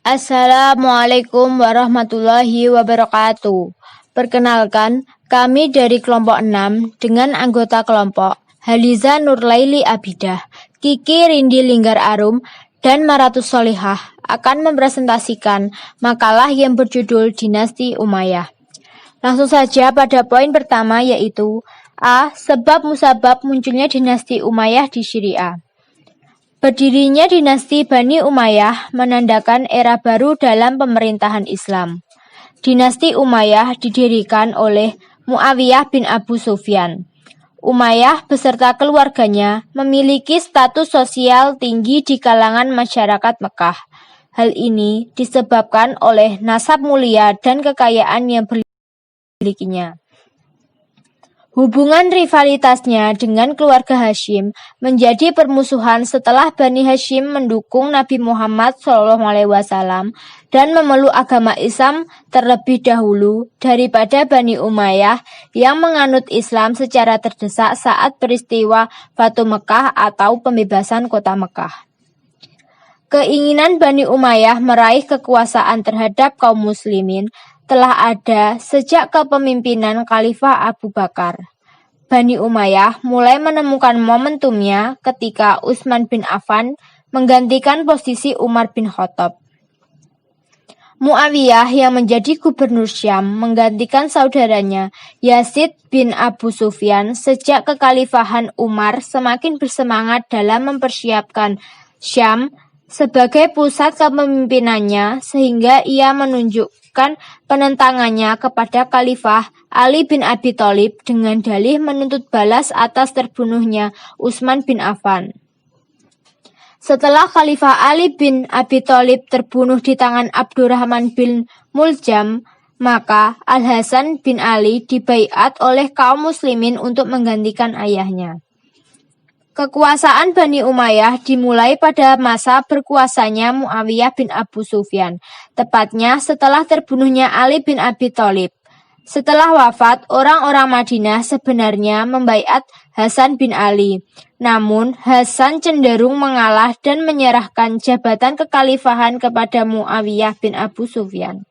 Assalamualaikum warahmatullahi wabarakatuh. Perkenalkan, kami dari kelompok 6 dengan anggota kelompok Haliza Nurlaili Abidah, Kiki Rindi Linggar Arum, dan Maratus Solihah akan mempresentasikan makalah yang berjudul Dinasti Umayyah. Langsung saja pada poin pertama yaitu A. Sebab musabab munculnya dinasti Umayyah di Syria. Berdirinya dinasti Bani Umayyah menandakan era baru dalam pemerintahan Islam. Dinasti Umayyah didirikan oleh Muawiyah bin Abu Sufyan. Umayyah beserta keluarganya memiliki status sosial tinggi di kalangan masyarakat Mekah. Hal ini disebabkan oleh nasab mulia dan kekayaan yang dimilikinya. Hubungan rivalitasnya dengan keluarga Hashim menjadi permusuhan setelah Bani Hashim mendukung Nabi Muhammad SAW dan memeluk agama Islam terlebih dahulu daripada Bani Umayyah yang menganut Islam secara terdesak saat peristiwa Fatu Mekah atau pembebasan kota Mekah. Keinginan Bani Umayyah meraih kekuasaan terhadap kaum muslimin telah ada sejak kepemimpinan Khalifah Abu Bakar. Bani Umayyah mulai menemukan momentumnya ketika Utsman bin Affan menggantikan posisi Umar bin Khattab. Muawiyah yang menjadi gubernur Syam menggantikan saudaranya Yazid bin Abu Sufyan sejak kekhalifahan Umar semakin bersemangat dalam mempersiapkan Syam sebagai pusat kepemimpinannya sehingga ia menunjukkan penentangannya kepada Khalifah Ali bin Abi Thalib dengan dalih menuntut balas atas terbunuhnya Utsman bin Affan. Setelah Khalifah Ali bin Abi Thalib terbunuh di tangan Abdurrahman bin Muljam, maka Al-Hasan bin Ali dibaiat oleh kaum muslimin untuk menggantikan ayahnya. Kekuasaan Bani Umayyah dimulai pada masa berkuasanya Muawiyah bin Abu Sufyan, tepatnya setelah terbunuhnya Ali bin Abi Thalib. Setelah wafat, orang-orang Madinah sebenarnya membaiat Hasan bin Ali. Namun, Hasan cenderung mengalah dan menyerahkan jabatan kekhalifahan kepada Muawiyah bin Abu Sufyan.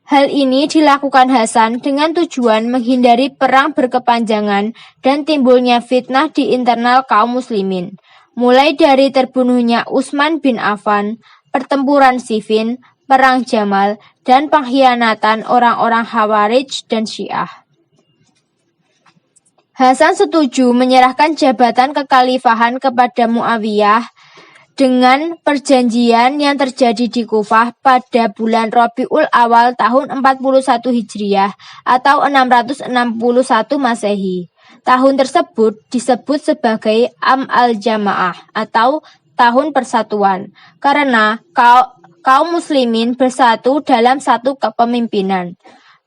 Hal ini dilakukan Hasan dengan tujuan menghindari perang berkepanjangan dan timbulnya fitnah di internal kaum muslimin. Mulai dari terbunuhnya Utsman bin Affan, pertempuran Siffin, perang Jamal, dan pengkhianatan orang-orang Khawarij dan Syiah. Hasan setuju menyerahkan jabatan kekhalifahan kepada Muawiyah dengan perjanjian yang terjadi di Kufah pada bulan Rabiul Awal tahun 41 Hijriah atau 661 Masehi. Tahun tersebut disebut sebagai Am al-Jamaah atau tahun persatuan karena kaum muslimin bersatu dalam satu kepemimpinan.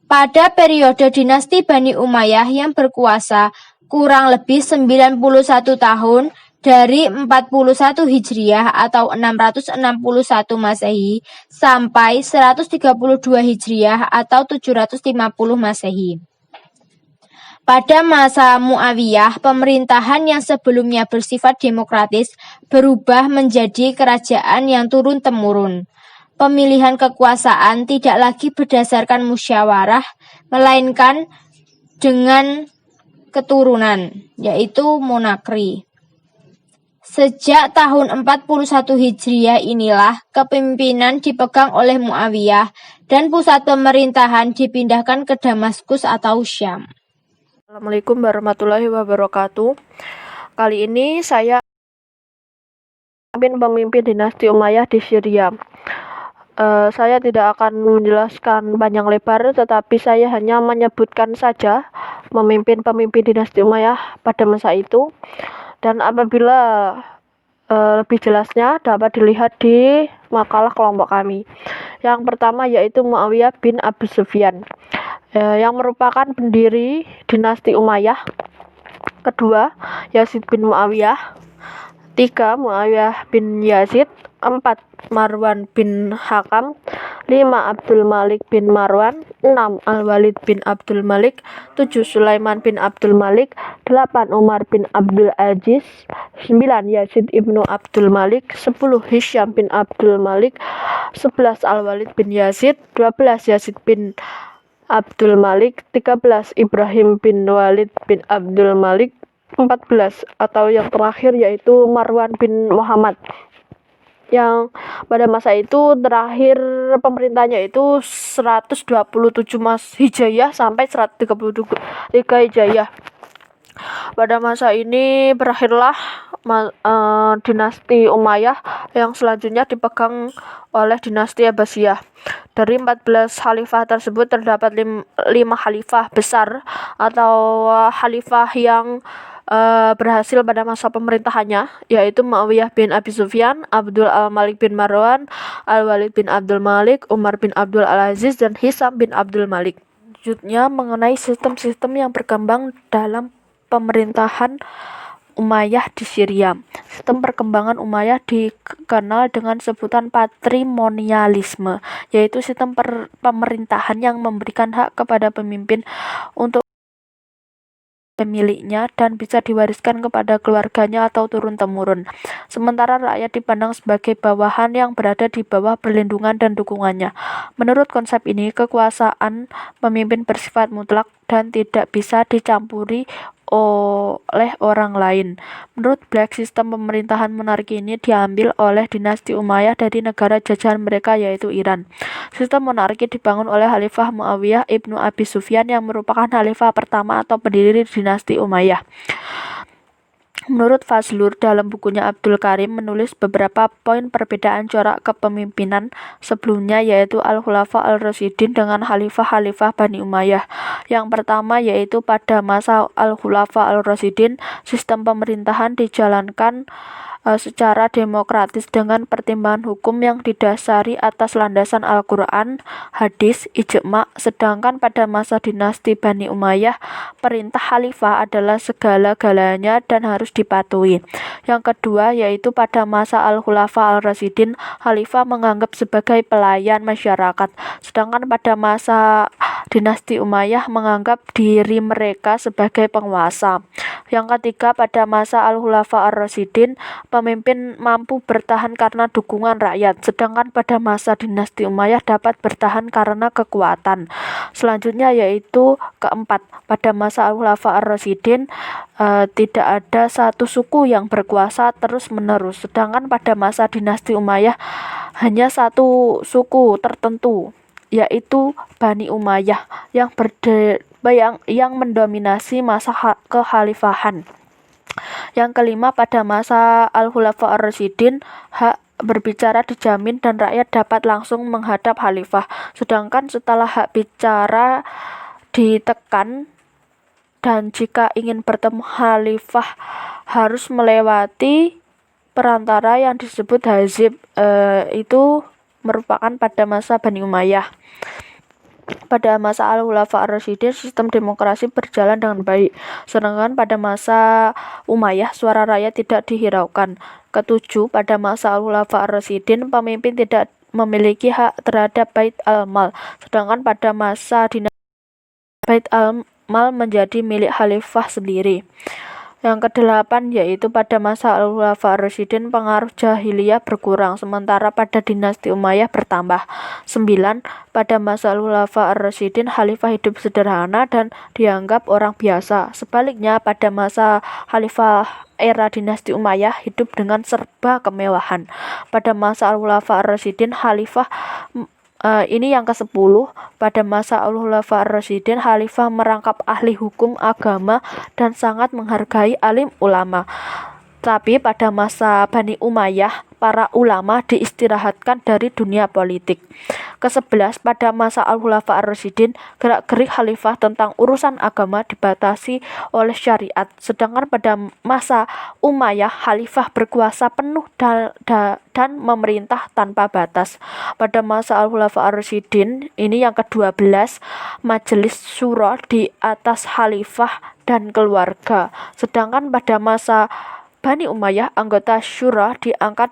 Pada periode dinasti Bani Umayyah yang berkuasa kurang lebih 91 tahun dari 41 Hijriah atau 661 Masehi sampai 132 Hijriah atau 750 Masehi. Pada masa Muawiyah, pemerintahan yang sebelumnya bersifat demokratis berubah menjadi kerajaan yang turun-temurun. Pemilihan kekuasaan tidak lagi berdasarkan musyawarah, melainkan dengan keturunan, yaitu monarki. Sejak tahun 41 Hijriah inilah kepemimpinan dipegang oleh Muawiyah dan pusat pemerintahan dipindahkan ke Damaskus atau Syam. Assalamualaikum warahmatullahi wabarakatuh. Kali ini saya pemimpin dinasti Umayyah di Syria. Saya tidak akan menjelaskan panjang lebar, tetapi saya hanya menyebutkan saja pemimpin dinasti Umayyah pada masa itu. Dan apabila lebih jelasnya dapat dilihat di makalah kelompok kami. Yang pertama yaitu Muawiyah bin Abu Sufyan, yang merupakan pendiri dinasti Umayyah. Kedua, Yazid bin Muawiyah. 3. Muawiyah bin Yazid. 4. Marwan bin Hakam. 5. Abdul Malik bin Marwan. 6. Al-Walid bin Abdul Malik. 7. Sulaiman bin Abdul Malik. 8. Umar bin Abdul Aziz. 9. Yazid ibnu Abdul Malik. 10. Hisham bin Abdul Malik. 11. Al-Walid bin Yazid. 12. Yazid bin Abdul Malik. 13. Ibrahim bin Walid bin Abdul Malik. 14. Atau yang terakhir yaitu Marwan bin Muhammad, yang pada masa itu terakhir pemerintahnya itu 127 Hijriah sampai 133 Hijriah. Pada masa ini berakhirlah dinasti Umayyah yang selanjutnya dipegang oleh dinasti Abbasiyah. Dari 14 khalifah tersebut terdapat 5 khalifah besar atau khalifah yang berhasil pada masa pemerintahannya, yaitu Muawiyah bin Abi Sufyan, Abdul Al-Malik bin Marwan, Al-Walid bin Abdul Malik, Umar bin Abdul Al-Aziz, dan Hisam bin Abdul Malik. Selanjutnya mengenai sistem-sistem yang berkembang dalam pemerintahan Umayyah di Syria. Sistem perkembangan Umayyah dikenal dengan sebutan patrimonialisme, yaitu sistem pemerintahan yang memberikan hak kepada pemimpin untuk pemiliknya dan bisa diwariskan kepada keluarganya atau turun-temurun. Sementara rakyat dipandang sebagai bawahan yang berada di bawah perlindungan dan dukungannya. Menurut konsep ini, kekuasaan pemimpin bersifat mutlak dan tidak bisa dicampuri oleh orang lain. Menurut Black, sistem pemerintahan monarki ini diambil oleh dinasti Umayyah dari negara jajahan mereka, yaitu Iran. Sistem monarki dibangun oleh Khalifah Muawiyah ibnu Abi Sufyan yang merupakan khalifah pertama atau pendiri dinasti Umayyah. Menurut Fazlur, dalam bukunya Abdul Karim menulis beberapa poin perbedaan corak kepemimpinan sebelumnya, yaitu Al-Khulafa Al-Rasyidin dengan Khalifah-Khalifah Bani Umayyah. Yang pertama yaitu pada masa Al-Khulafa Al-Rasyidin, sistem pemerintahan dijalankan secara demokratis dengan pertimbangan hukum yang didasari atas landasan Al-Quran, hadis, ijma'. Sedangkan pada masa dinasti Bani Umayyah, perintah khalifah adalah segala-galanya dan harus dipatuhi. Yang kedua yaitu pada masa Al-Khulafa Al-Rasyidin, khalifah menganggap sebagai pelayan masyarakat, sedangkan pada masa dinasti Umayyah menganggap diri mereka sebagai penguasa. Yang ketiga, pada masa Al-Khulafa Ar-Rasyidin, pemimpin mampu bertahan karena dukungan rakyat, sedangkan pada masa dinasti Umayyah dapat bertahan karena kekuatan. Selanjutnya yaitu keempat, pada masa Al-Khulafa Ar-Rasyidin tidak ada satu suku yang berkuasa terus-menerus, sedangkan pada masa dinasti Umayyah hanya satu suku tertentu, yaitu Bani Umayyah yang mendominasi masa kekhalifahan. Yang kelima, pada masa Al-Khulafa Ar-Rasyidin, hak berbicara dijamin dan rakyat dapat langsung menghadap khalifah. Sedangkan setelah hak bicara ditekan dan jika ingin bertemu khalifah harus melewati perantara yang disebut hazib, itu merupakan pada masa Bani Umayyah. Pada masa Al-Khulafa Ar-Rasyidin, sistem demokrasi berjalan dengan baik, sedangkan pada masa Umayyah suara rakyat tidak dihiraukan. Ketujuh, pada masa Al-Khulafa Ar-Rasyidin, pemimpin tidak memiliki hak terhadap Bait al-Mal, sedangkan pada masa dinasti Bait al-Mal menjadi milik khalifah sendiri. Yang kedelapan yaitu pada masa Al-Khulafa Ar-Rasyidin, pengaruh jahiliyah berkurang, sementara pada dinasti Umayyah bertambah. 9. Pada masa Al-Khulafa Ar-Rasyidin, khalifah hidup sederhana dan dianggap orang biasa. Sebaliknya, pada masa khalifah era dinasti Umayyah hidup dengan serba kemewahan. Pada masa Al-Khulafa Ar-Rasyidin, khalifah ini yang ke-10, pada masa Al-Khulafa Ar-Rasyidin, khalifah merangkap ahli hukum agama dan sangat menghargai alim ulama. Tapi pada masa Bani Umayyah, para ulama diistirahatkan dari dunia politik. Ke-11, pada masa Al-Khulafa Ar-Rasyidin, gerak-gerik khalifah tentang urusan agama dibatasi oleh syariat. Sedangkan pada masa Umayyah, khalifah berkuasa penuh dan memerintah tanpa batas. Pada masa Al-Khulafa Ar-Rasyidin, ini yang ke-12, majelis syura di atas khalifah dan keluarga. Sedangkan pada masa Bani Umayyah, anggota syura diangkat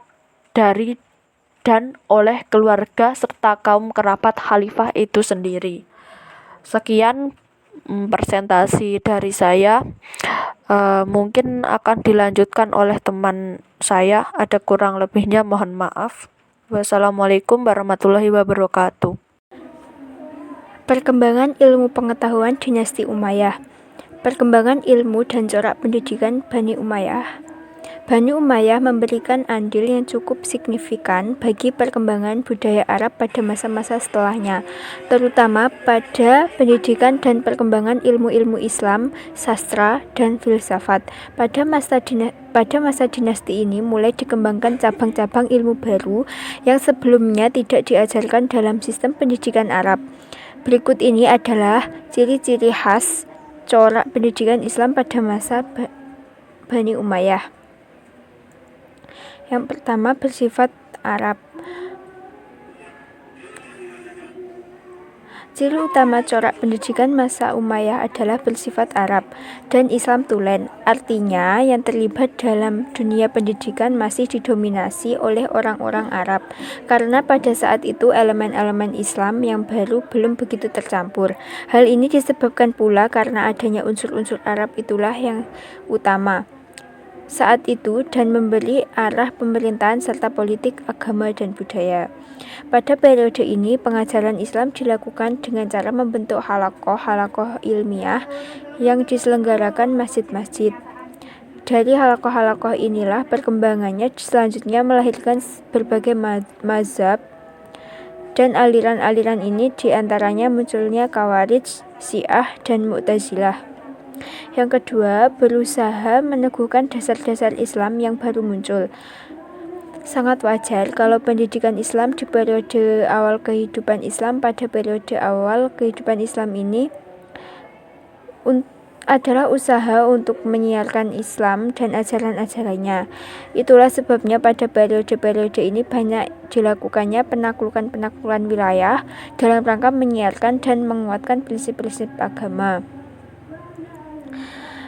dari dan oleh keluarga serta kaum kerabat khalifah itu sendiri. Sekian presentasi dari saya. Mungkin akan dilanjutkan oleh teman saya. Ada kurang lebihnya mohon maaf. Wassalamualaikum warahmatullahi wabarakatuh. Perkembangan ilmu pengetahuan dinasti Umayyah. Perkembangan ilmu dan corak pendidikan Bani Umayyah. Bani Umayyah memberikan andil yang cukup signifikan bagi perkembangan budaya Arab pada masa-masa setelahnya, terutama pada pendidikan dan perkembangan ilmu-ilmu Islam, sastra, dan filsafat. Pada masa dinasti ini mulai dikembangkan cabang-cabang ilmu baru yang sebelumnya tidak diajarkan dalam sistem pendidikan Arab. Berikut ini adalah ciri-ciri khas corak pendidikan Islam pada masa Bani Umayyah. Yang pertama, bersifat Arab. Ciri utama corak pendidikan masa Umayyah adalah bersifat Arab dan Islam tulen. Artinya, yang terlibat dalam dunia pendidikan masih didominasi oleh orang-orang Arab. Karena pada saat itu elemen-elemen Islam yang baru belum begitu tercampur. Hal ini disebabkan pula karena adanya unsur-unsur Arab itulah yang utama saat itu dan memberi arah pemerintahan serta politik, agama, dan budaya. Pada periode ini, pengajaran Islam dilakukan dengan cara membentuk halakoh ilmiah yang diselenggarakan masjid-masjid. Dari halakoh inilah perkembangannya selanjutnya melahirkan berbagai mazhab dan aliran-aliran ini diantaranya munculnya Khawarij, Syiah, dan Mu'tazilah. Yang kedua, berusaha meneguhkan dasar-dasar Islam yang baru muncul. Sangat wajar kalau pendidikan Islam di periode awal kehidupan Islam ini adalah usaha untuk menyiarkan Islam dan ajaran-ajarannya. Itulah sebabnya pada periode-periode ini banyak dilakukannya penaklukan wilayah dalam rangka menyiarkan dan menguatkan prinsip-prinsip agama.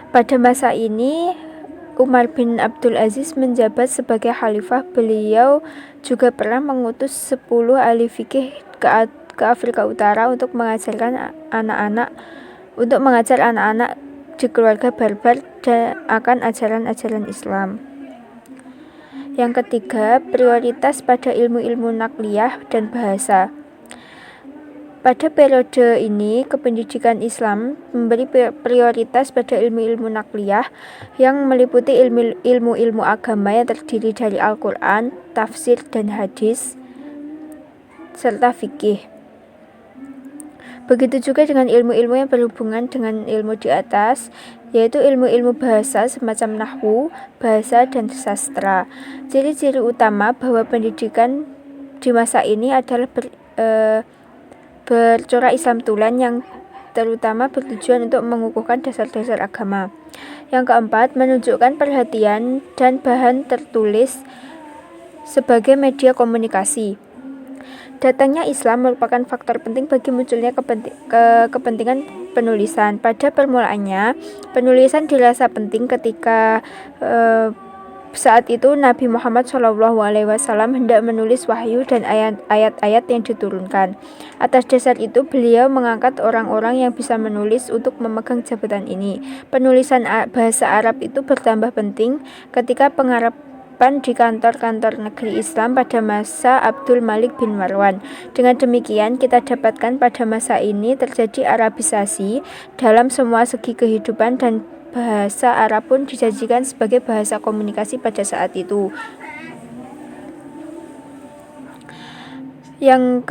Pada masa ini, Umar bin Abdul Aziz menjabat sebagai khalifah. Beliau juga pernah mengutus 10 ahli fikih ke Afrika Utara untuk mengajar anak-anak di keluarga barbar akan ajaran-ajaran Islam. Yang ketiga, prioritas pada ilmu-ilmu nakliyah dan bahasa. Pada periode ini, kependidikan Islam memberi prioritas pada ilmu-ilmu nakliyah yang meliputi ilmu-ilmu agama yang terdiri dari Al-Quran, tafsir dan hadis, serta fikih. Begitu juga dengan ilmu-ilmu yang berhubungan dengan ilmu di atas, yaitu ilmu-ilmu bahasa semacam nahwu, bahasa, dan sastra. Ciri-ciri utama bahwa pendidikan di masa ini adalah bercorak Islam tulen yang terutama bertujuan untuk mengukuhkan dasar-dasar agama. Yang keempat, menunjukkan perhatian dan bahan tertulis sebagai media komunikasi. Datangnya Islam merupakan faktor penting bagi munculnya kepentingan penulisan. Pada permulaannya, penulisan dirasa penting ketika saat itu Nabi Muhammad SAW hendak menulis wahyu dan ayat-ayat yang diturunkan. Atas dasar itu beliau mengangkat orang-orang yang bisa menulis untuk memegang jabatan ini. Penulisan bahasa Arab itu bertambah penting ketika pengarapan di kantor-kantor negeri Islam pada masa Abdul Malik bin Marwan. Dengan demikian kita dapatkan pada masa ini terjadi Arabisasi dalam semua segi kehidupan dan bahasa Arab pun dijanjikan sebagai bahasa komunikasi pada saat itu. Yang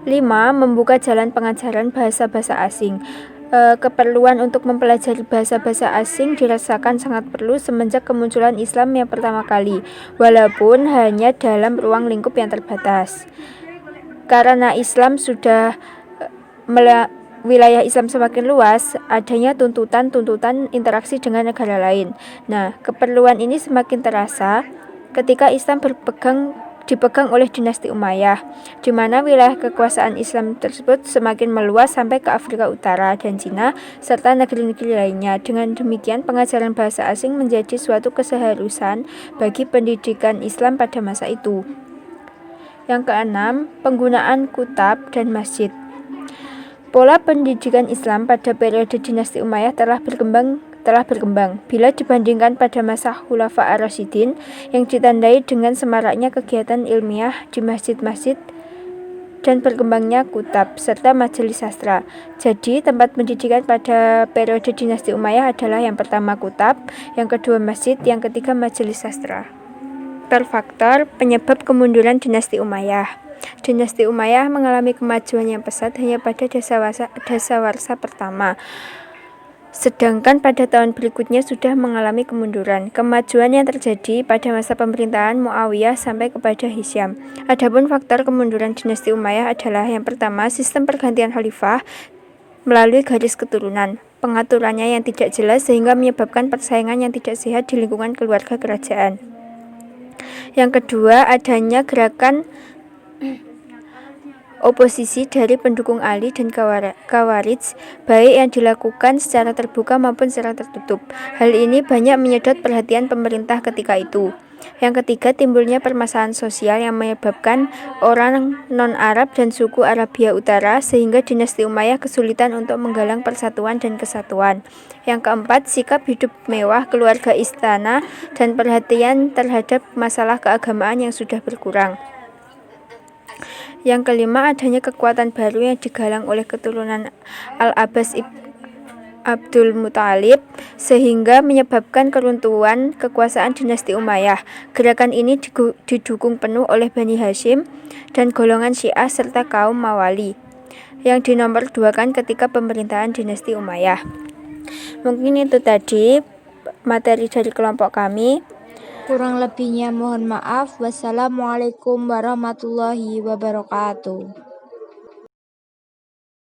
kelima, membuka jalan pengajaran bahasa-bahasa asing. Keperluan untuk mempelajari bahasa-bahasa asing dirasakan sangat perlu semenjak kemunculan Islam yang pertama kali, walaupun hanya dalam ruang lingkup yang terbatas. Karena Islam sudah wilayah Islam semakin luas, adanya tuntutan interaksi dengan negara lain. Nah, keperluan ini semakin terasa ketika Islam berpegang dipegang oleh dinasti Umayyah, di mana wilayah kekuasaan Islam tersebut semakin meluas sampai ke Afrika Utara dan Cina, serta negeri-negeri lainnya. Dengan demikian, pengajaran bahasa asing menjadi suatu keseharusan bagi pendidikan Islam pada masa itu. Yang keenam, penggunaan kutab dan masjid. Pola pendidikan Islam pada periode dinasti Umayyah telah berkembang bila dibandingkan pada masa Khulafa ar-Rasyidin yang ditandai dengan semaraknya kegiatan ilmiah di masjid-masjid dan berkembangnya kutab serta majelis sastra. Jadi, tempat pendidikan pada periode dinasti Umayyah adalah yang pertama kutab, yang kedua masjid, yang ketiga majelis sastra. Faktor penyebab kemunduran dinasti Umayyah. Dinasti Umayyah mengalami kemajuan yang pesat hanya pada dasawarsa pertama, sedangkan pada tahun berikutnya sudah mengalami kemunduran. Kemajuan yang terjadi pada masa pemerintahan Muawiyah sampai kepada Hisham. Adapun faktor kemunduran dinasti Umayyah adalah yang pertama, sistem pergantian khalifah melalui garis keturunan. Pengaturannya yang tidak jelas sehingga menyebabkan persaingan yang tidak sehat di lingkungan keluarga kerajaan. Yang kedua, adanya gerakan oposisi dari pendukung Ali dan Khawarij, baik yang dilakukan secara terbuka maupun secara tertutup. Hal ini banyak menyedot perhatian pemerintah ketika itu. Yang ketiga, timbulnya permasalahan sosial yang menyebabkan orang non-Arab dan suku Arabia Utara sehingga dinasti Umayyah kesulitan untuk menggalang persatuan dan kesatuan. Yang keempat, sikap hidup mewah keluarga istana dan perhatian terhadap masalah keagamaan yang sudah berkurang. Yang kelima, adanya kekuatan baru yang digalang oleh keturunan Al-Abbas Abdul Muthalib sehingga menyebabkan keruntuhan kekuasaan dinasti Umayyah. Gerakan ini didukung penuh oleh Bani Hashim dan golongan Syiah serta kaum Mawali yang dinomorduakan ketika pemerintahan dinasti Umayyah. Mungkin itu tadi materi dari kelompok kami. Kurang lebihnya mohon maaf. Wassalamualaikum warahmatullahi wabarakatuh.